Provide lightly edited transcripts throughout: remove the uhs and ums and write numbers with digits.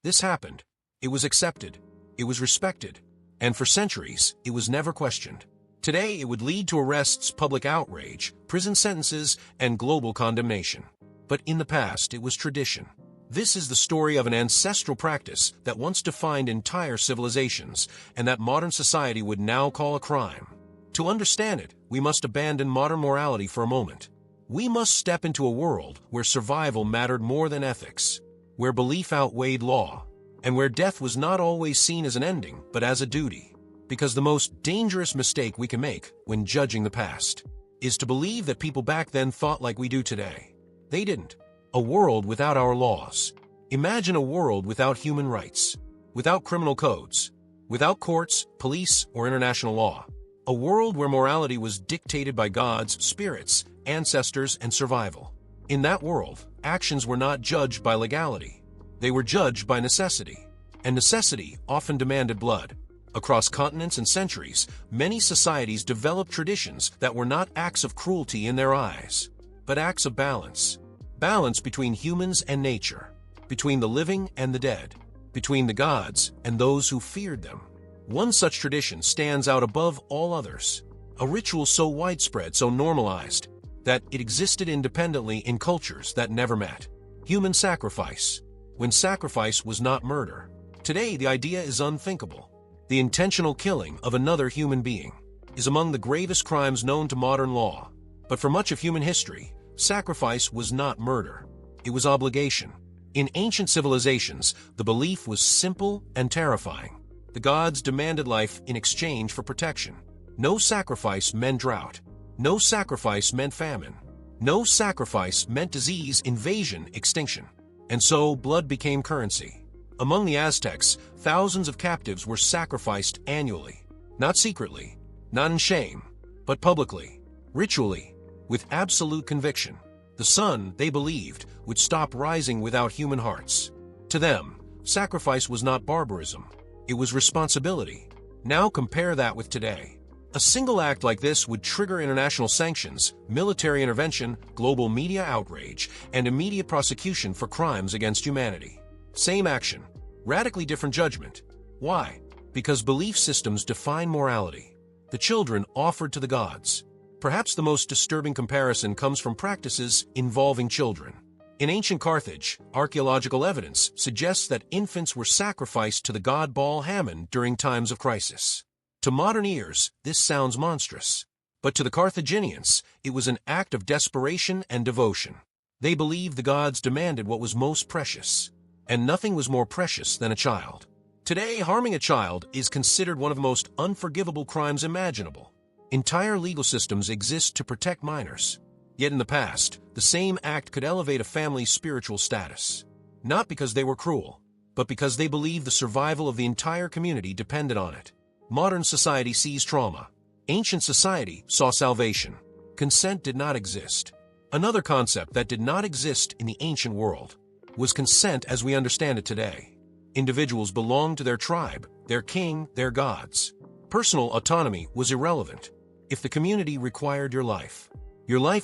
This happened. It was accepted. It was respected. And for centuries, it was never questioned. Today, it would lead to arrests, public outrage, prison sentences, and global condemnation. But in the past, it was tradition. This is the story of an ancestral practice that once defined entire civilizations, and that modern society would now call a crime. To understand it, we must abandon modern morality for a moment. We must step into a world where survival mattered more than ethics, where belief outweighed law, and where death was not always seen as an ending, but as a duty. Because the most dangerous mistake we can make when judging the past is to believe that people back then thought like we do today. They didn't. A world without our laws. Imagine a world without human rights, without criminal codes, without courts, police, or international law. A world where morality was dictated by gods, spirits, ancestors, and survival. In that world, actions were not judged by legality. They were judged by necessity. And necessity often demanded blood. Across continents and centuries, many societies developed traditions that were not acts of cruelty in their eyes, but acts of balance. Balance between humans and nature, between the living and the dead, between the gods and those who feared them. One such tradition stands out above all others. A ritual so widespread, so normalized, that it existed independently in cultures that never met. Human sacrifice, when sacrifice was not murder. Today, the idea is unthinkable. The intentional killing of another human being is among the gravest crimes known to modern law. But for much of human history, sacrifice was not murder. It was obligation. In ancient civilizations, the belief was simple and terrifying. The gods demanded life in exchange for protection. No sacrifice meant drought. No sacrifice meant famine. No sacrifice meant disease, invasion, extinction. And so blood became currency. Among the Aztecs, thousands of captives were sacrificed annually. Not secretly, not in shame, but publicly, ritually, with absolute conviction. The sun, they believed, would stop rising without human hearts. To them, sacrifice was not barbarism. It was responsibility. Now compare that with today. A single act like this would trigger international sanctions, military intervention, global media outrage, and immediate prosecution for crimes against humanity. Same action, radically different judgment. Why? Because belief systems define morality. The children offered to the gods. Perhaps the most disturbing comparison comes from practices involving children. In ancient Carthage, archaeological evidence suggests that infants were sacrificed to the god Baal Hammon during times of crisis. To modern ears, this sounds monstrous. But to the Carthaginians, it was an act of desperation and devotion. They believed the gods demanded what was most precious. And nothing was more precious than a child. Today, harming a child is considered one of the most unforgivable crimes imaginable. Entire legal systems exist to protect minors. Yet in the past, the same act could elevate a family's spiritual status. Not because they were cruel, but because they believed the survival of the entire community depended on it. Modern society sees trauma. Ancient society saw salvation. Consent did not exist. Another concept that did not exist in the ancient world was consent as we understand it today. Individuals belonged to their tribe, their king, their gods. Personal autonomy was irrelevant. If the community required your life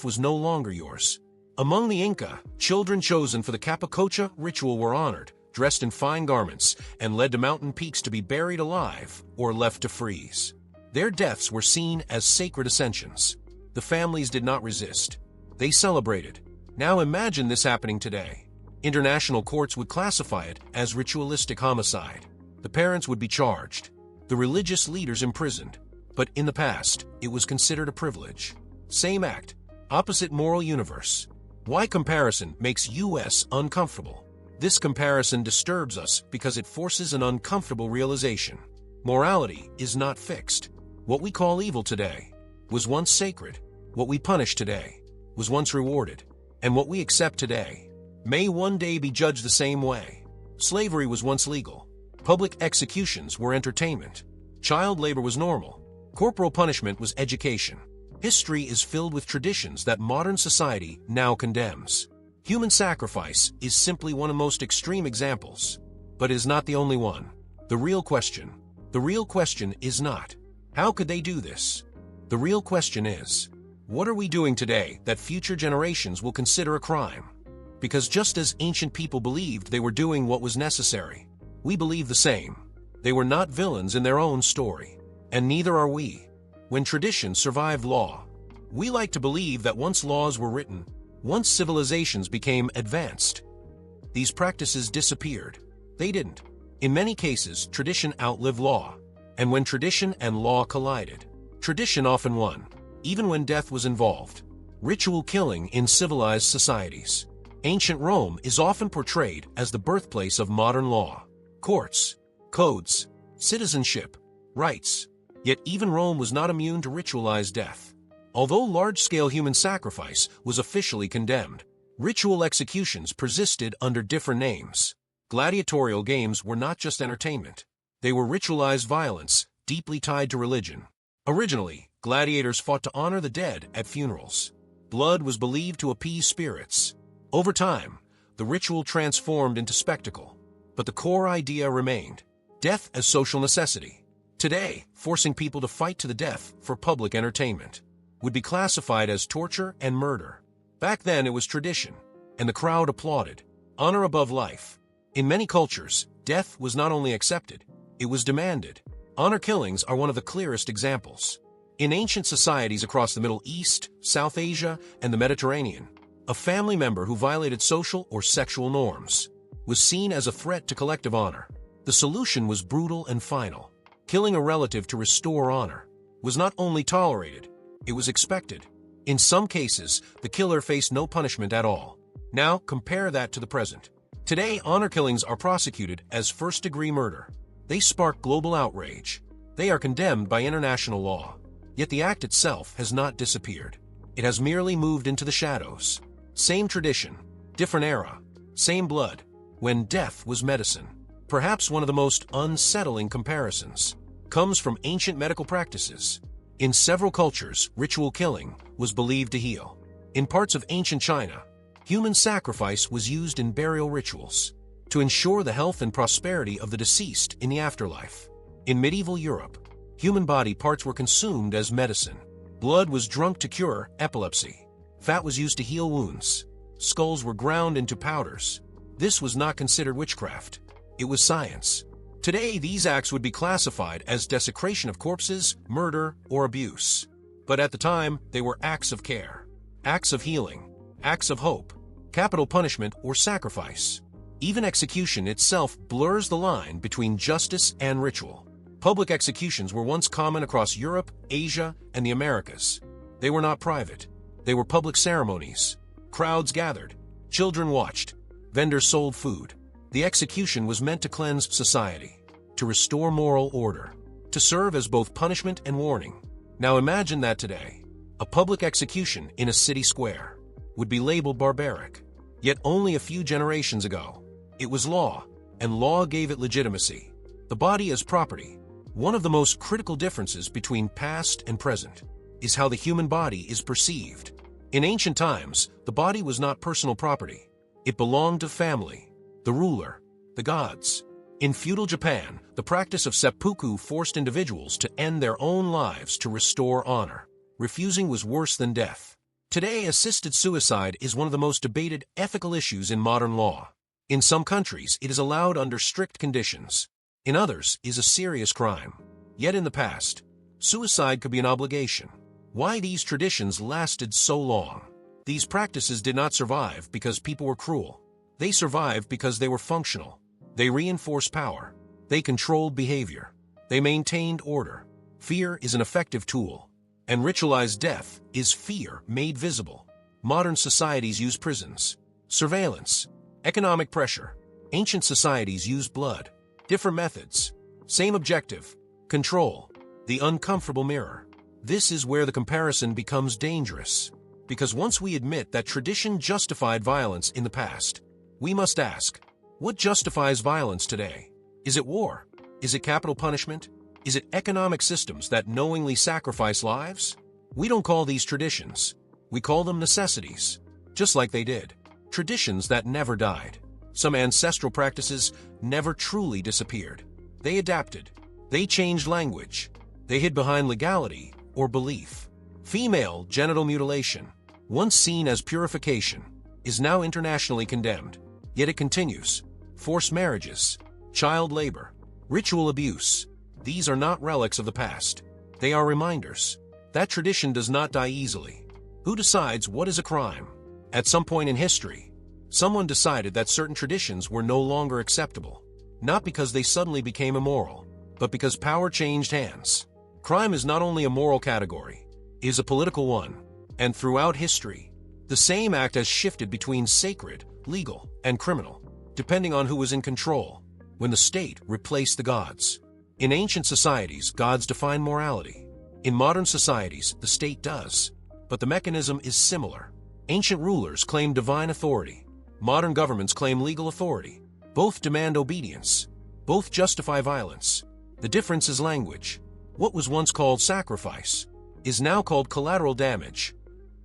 was no longer yours. Among the Inca, children chosen for the Capacocha ritual were honored, dressed in fine garments, and led to mountain peaks to be buried alive or left to freeze. Their deaths were seen as sacred ascensions. The families did not resist. They celebrated. Now imagine this happening today. International courts would classify it as ritualistic homicide. The parents would be charged. The religious leaders imprisoned. But in the past, it was considered a privilege. Same act, opposite moral universe. Why comparison makes US uncomfortable? This comparison disturbs us because it forces an uncomfortable realization. Morality is not fixed. What we call evil today was once sacred. What we punish today was once rewarded. And what we accept today may one day be judged the same way. Slavery was once legal. Public executions were entertainment. Child labor was normal. Corporal punishment was education. History is filled with traditions that modern society now condemns. Human sacrifice is simply one of the most extreme examples, but is not the only one. The real question is not, how could they do this? The real question is, what are we doing today that future generations will consider a crime? Because just as ancient people believed they were doing what was necessary, we believe the same. They were not villains in their own story. And neither are we. When tradition survived law, we like to believe that once laws were written, once civilizations became advanced, these practices disappeared. They didn't. In many cases, tradition outlived law. And when tradition and law collided, tradition often won, even when death was involved. Ritual killing in civilized societies. Ancient Rome is often portrayed as the birthplace of modern law. Courts, codes, citizenship, rights. Yet even Rome was not immune to ritualized death. Although large-scale human sacrifice was officially condemned, ritual executions persisted under different names. Gladiatorial games were not just entertainment. They were ritualized violence, deeply tied to religion. Originally, gladiators fought to honor the dead at funerals. Blood was believed to appease spirits. Over time, the ritual transformed into spectacle. But the core idea remained: death as social necessity. Today, forcing people to fight to the death for public entertainment would be classified as torture and murder. Back then, it was tradition, and the crowd applauded. Honor above life. In many cultures, death was not only accepted, it was demanded. Honor killings are one of the clearest examples. In ancient societies across the Middle East, South Asia, and the Mediterranean, a family member who violated social or sexual norms was seen as a threat to collective honor. The solution was brutal and final. Killing a relative to restore honor was not only tolerated, it was expected. In some cases, the killer faced no punishment at all. Now, compare that to the present. Today, honor killings are prosecuted as first-degree murder. They spark global outrage. They are condemned by international law. Yet the act itself has not disappeared. It has merely moved into the shadows. Same tradition, different era, same blood, when death was medicine. Perhaps one of the most unsettling comparisons comes from ancient medical practices. In several cultures, ritual killing was believed to heal. In parts of ancient China, human sacrifice was used in burial rituals to ensure the health and prosperity of the deceased in the afterlife. In medieval Europe, human body parts were consumed as medicine. Blood was drunk to cure epilepsy. Fat was used to heal wounds. Skulls were ground into powders. This was not considered witchcraft. It was science. Today, these acts would be classified as desecration of corpses, murder, or abuse. But at the time, they were acts of care, acts of healing, acts of hope, capital punishment or sacrifice. Even execution itself blurs the line between justice and ritual. Public executions were once common across Europe, Asia, and the Americas. They were not private. They were public ceremonies. Crowds gathered. Children watched. Vendors sold food. The execution was meant to cleanse society, to restore moral order, to serve as both punishment and warning. Now imagine that today, a public execution in a city square would be labeled barbaric. Yet only a few generations ago, it was law, and law gave it legitimacy. The body as property. One of the most critical differences between past and present is how the human body is perceived. In ancient times, the body was not personal property. It belonged to family, the ruler, the gods. In feudal Japan, the practice of seppuku forced individuals to end their own lives to restore honor. Refusing was worse than death. Today, assisted suicide is one of the most debated ethical issues in modern law. In some countries, it is allowed under strict conditions. In others, it is a serious crime. Yet in the past, suicide could be an obligation. Why these traditions lasted so long? These practices did not survive because people were cruel. They survived because they were functional. They reinforced power. They controlled behavior. They maintained order. Fear is an effective tool, and ritualized death is fear made visible. Modern societies use prisons, surveillance, economic pressure. Ancient societies used blood. Different methods. Same objective. Control. The uncomfortable mirror. This is where the comparison becomes dangerous. Because once we admit that tradition justified violence in the past, we must ask, what justifies violence today? Is it war? Is it capital punishment? Is it economic systems that knowingly sacrifice lives? We don't call these traditions. We call them necessities, just like they did. Traditions that never died. Some ancestral practices never truly disappeared. They adapted. They changed language. They hid behind legality or belief. Female genital mutilation, once seen as purification, is now internationally condemned. Yet it continues. Forced marriages, child labor, ritual abuse. These are not relics of the past. They are reminders. That tradition does not die easily. Who decides what is a crime? At some point in history, someone decided that certain traditions were no longer acceptable. Not because they suddenly became immoral, but because power changed hands. Crime is not only a moral category, it is a political one. And throughout history, the same act has shifted between sacred, legal, and criminal, depending on who was in control, when the state replaced the gods. In ancient societies, gods define morality. In modern societies, the state does. But the mechanism is similar. Ancient rulers claim divine authority. Modern governments claim legal authority. Both demand obedience. Both justify violence. The difference is language. What was once called sacrifice is now called collateral damage.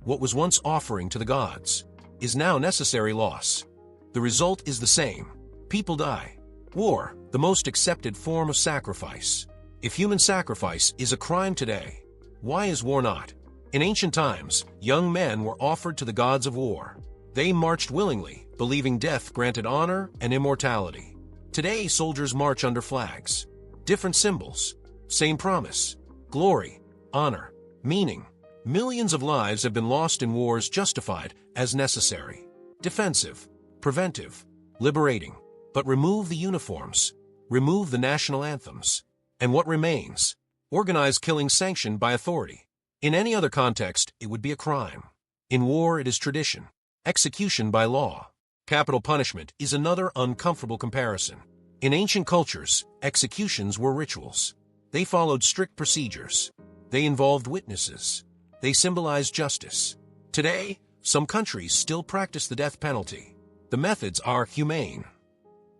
What was once offering to the gods is now necessary loss. The result is the same. People die. War, the most accepted form of sacrifice. If human sacrifice is a crime today, why is war not? In ancient times, young men were offered to the gods of war. They marched willingly, believing death granted honor and immortality. Today, soldiers march under flags. Different symbols, same promise, glory, honor, meaning. Millions of lives have been lost in wars justified as necessary, defensive, preventive, liberating. But remove the uniforms, remove the national anthems, and what remains? Organized killing sanctioned by authority. In any other context, it would be a crime. In war, it is tradition. Execution by law. Capital punishment is another uncomfortable comparison. In ancient cultures, executions were rituals. They followed strict procedures. They involved witnesses. They symbolized justice. Today, some countries still practice the death penalty. The methods are humane.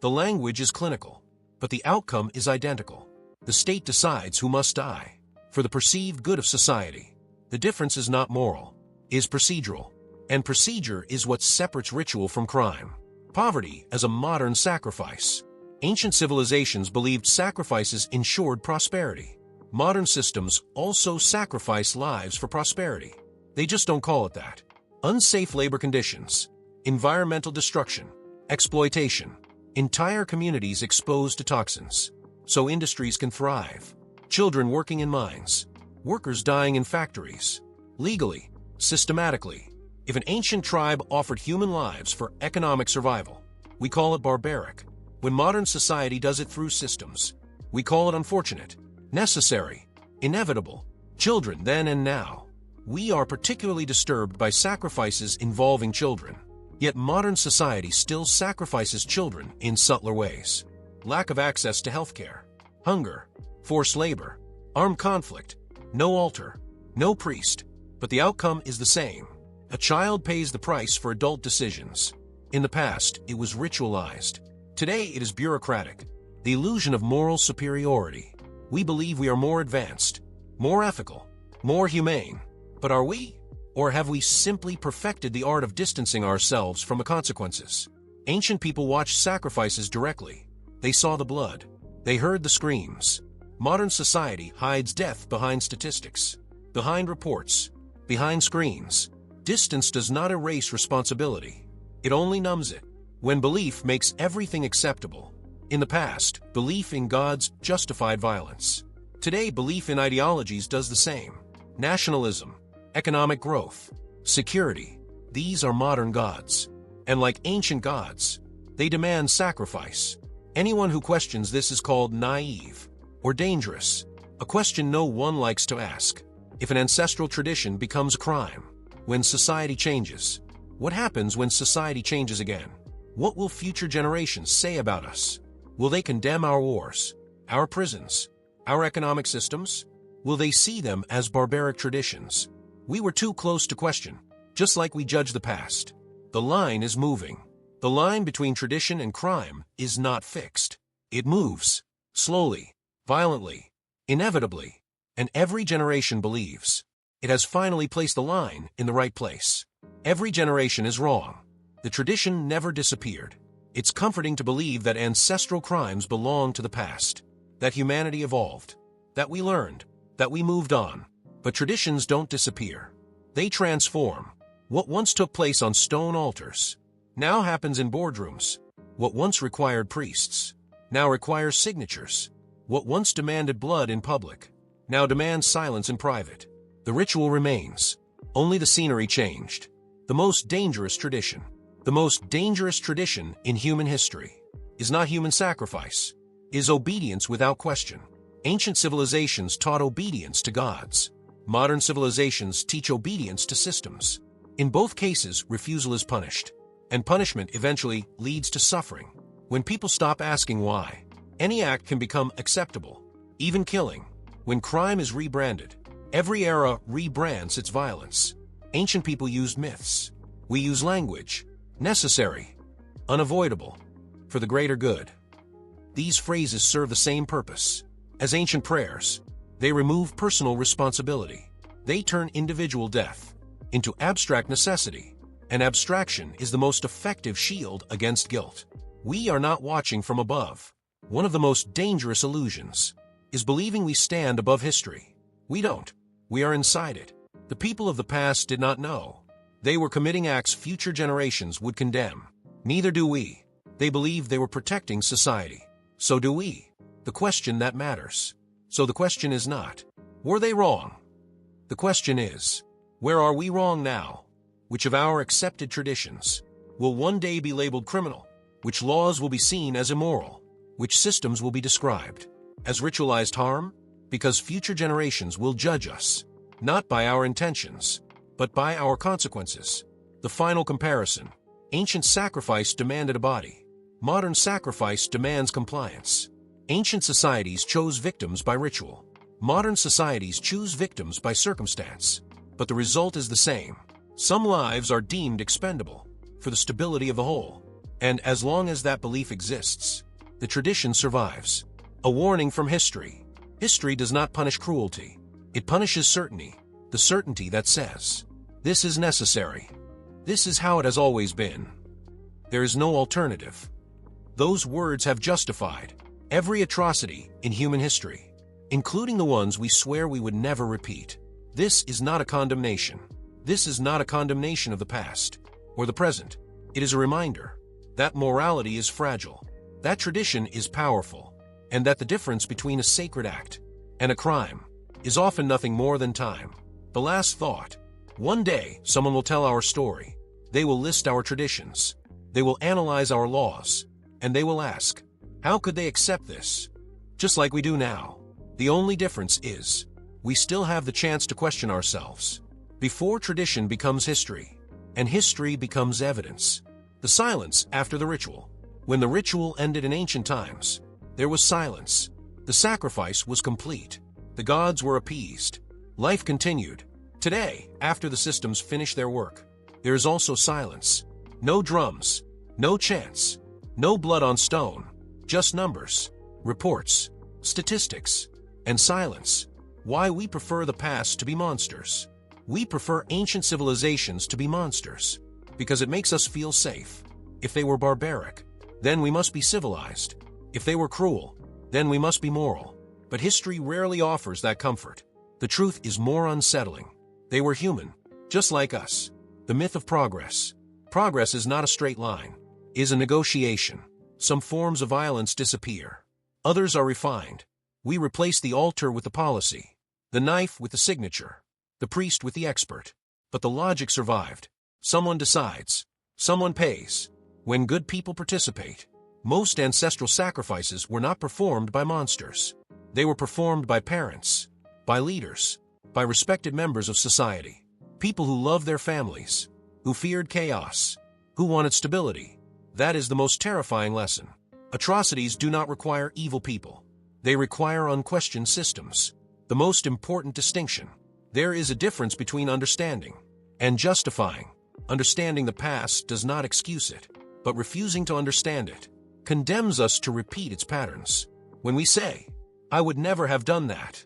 The language is clinical, but the outcome is identical. The state decides who must die for the perceived good of society. The difference is not moral, it is procedural, and procedure is what separates ritual from crime. Poverty as a modern sacrifice. Ancient civilizations believed sacrifices ensured prosperity. Modern systems also sacrifice lives for prosperity. They just don't call it that. Unsafe labor conditions, environmental destruction, exploitation. Entire communities exposed to toxins, so industries can thrive. Children working in mines, workers dying in factories. Legally, systematically, if an ancient tribe offered human lives for economic survival, we call it barbaric. When modern society does it through systems, we call it unfortunate, necessary, inevitable. Children then and now. We are particularly disturbed by sacrifices involving children. Yet modern society still sacrifices children in subtler ways. Lack of access to healthcare, hunger, forced labor, armed conflict, no altar, no priest, but the outcome is the same. A child pays the price for adult decisions. In the past, it was ritualized. Today, it is bureaucratic. The illusion of moral superiority. We believe we are more advanced, more ethical, more humane. But are we? Or have we simply perfected the art of distancing ourselves from the consequences? Ancient people watched sacrifices directly. They saw the blood. They heard the screams. Modern society hides death behind statistics, behind reports, behind screens. Distance does not erase responsibility. It only numbs it. When belief makes everything acceptable. In the past, belief in gods justified violence. Today, belief in ideologies does the same. Nationalism, economic growth, security, these are modern gods. And like ancient gods, they demand sacrifice. Anyone who questions this is called naive or dangerous, a question no one likes to ask. If an ancestral tradition becomes a crime, when society changes, what happens when society changes again? What will future generations say about us? Will they condemn our wars, our prisons, our economic systems? Will they see them as barbaric traditions? We were too close to question, just like we judge the past. The line is moving. The line between tradition and crime is not fixed. It moves, slowly, violently, inevitably, and every generation believes it has finally placed the line in the right place. Every generation is wrong. The tradition never disappeared. It's comforting to believe that ancestral crimes belong to the past, that humanity evolved, that we learned, that we moved on. But traditions don't disappear. They transform. What once took place on stone altars now happens in boardrooms. What once required priests now requires signatures. What once demanded blood in public now demands silence in private. The ritual remains. Only the scenery changed. The most dangerous tradition in human history is not human sacrifice, is obedience without question. Ancient civilizations taught obedience to gods. Modern civilizations teach obedience to systems. In both cases, refusal is punished, and punishment eventually leads to suffering. When people stop asking why, any act can become acceptable, even killing. When crime is rebranded, every era rebrands its violence. Ancient people used myths. We use language. Necessary, unavoidable, for the greater good. These phrases serve the same purpose as ancient prayers. They remove personal responsibility. They turn individual death into abstract necessity. And abstraction is the most effective shield against guilt. We are not watching from above. One of the most dangerous illusions is believing we stand above history. We don't. We are inside it. The people of the past did not know. They were committing acts future generations would condemn. Neither do we. They believed they were protecting society. So do we. The question that matters. So the question is not, were they wrong? The question is, where are we wrong now? Which of our accepted traditions will one day be labeled criminal? Which laws will be seen as immoral? Which systems will be described as ritualized harm? Because future generations will judge us, not by our intentions, but by our consequences. The final comparison. Ancient sacrifice demanded a body. Modern sacrifice demands compliance. Ancient societies chose victims by ritual. Modern societies choose victims by circumstance. But the result is the same. Some lives are deemed expendable for the stability of the whole. And as long as that belief exists, the tradition survives. A warning from history. History does not punish cruelty. It punishes certainty. The certainty that says, this is necessary. This is how it has always been. There is no alternative. Those words have justified every atrocity in human history, including the ones we swear we would never repeat. This is not a condemnation. This is not a condemnation of the past or the present. It is a reminder that morality is fragile, that tradition is powerful, and that the difference between a sacred act and a crime is often nothing more than time. The last thought. One day, someone will tell our story. They will list our traditions. They will analyze our laws. And they will ask, how could they accept this? Just like we do now. The only difference is, we still have the chance to question ourselves before tradition becomes history, and history becomes evidence. The silence after the ritual. When the ritual ended in ancient times, there was silence. The sacrifice was complete. The gods were appeased. Life continued. Today, after the systems finish their work, there is also silence. No drums, no chants, no blood on stone, just numbers, reports, statistics, and silence. Why we prefer the past to be monsters. We prefer ancient civilizations to be monsters, because it makes us feel safe. If they were barbaric, then we must be civilized. If they were cruel, then we must be moral. But history rarely offers that comfort. The truth is more unsettling. They were human, just like us. The myth of progress. Progress is not a straight line, is a negotiation. Some forms of violence disappear. Others are refined. We replace the altar with the policy, the knife with the signature, the priest with the expert. But the logic survived. Someone decides. Someone pays. When good people participate. Most ancestral sacrifices were not performed by monsters. They were performed by parents, by leaders, by respected members of society. People who loved their families, who feared chaos, who wanted stability. That is the most terrifying lesson. Atrocities do not require evil people. They require unquestioned systems. The most important distinction. There is a difference between understanding and justifying. Understanding the past does not excuse it, but refusing to understand it condemns us to repeat its patterns. When we say, I would never have done that,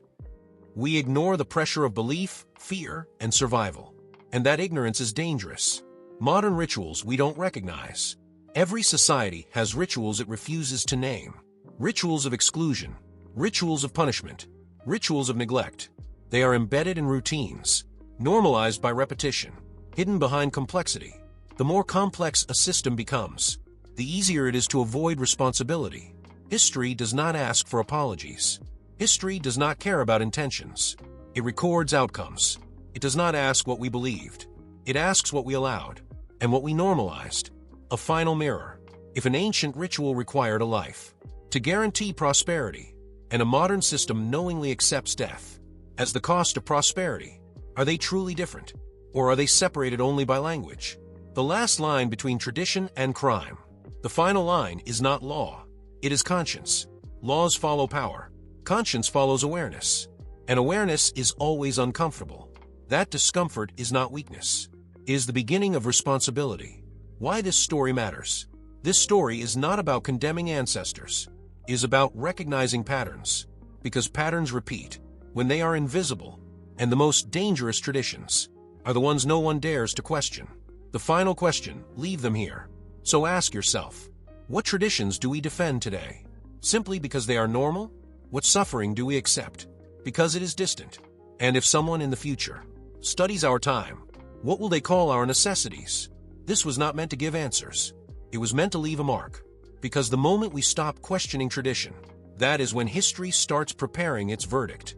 we ignore the pressure of belief, fear, and survival. And that ignorance is dangerous. Modern rituals we don't recognize. Every society has rituals it refuses to name. Rituals of exclusion, rituals of punishment, rituals of neglect. They are embedded in routines, normalized by repetition. hidden behind complexity. The more complex a system becomes, the easier it is to avoid responsibility. History does not ask for apologies. History does not care about intentions. It records outcomes. It does not ask what we believed. It asks what we allowed and what we normalized. A final mirror. If an ancient ritual required a life to guarantee prosperity, and a modern system knowingly accepts death as the cost of prosperity, are they truly different? Or are they separated only by language? The last line between tradition and crime. The final line is not law. It is conscience. Laws follow power. Conscience follows awareness. And awareness is always uncomfortable. That discomfort is not weakness. It is the beginning of responsibility. Why this story matters. This story is not about condemning ancestors. It is about recognizing patterns. Because patterns repeat when they are invisible. And the most dangerous traditions are the ones no one dares to question. The final question, leave them here. So ask yourself, what traditions do we defend today? Simply because they are normal? What suffering do we accept because it is distant? And if someone in the future studies our time, what will they call our necessities? This was not meant to give answers. It was meant to leave a mark. Because the moment we stop questioning tradition, that is when history starts preparing its verdict.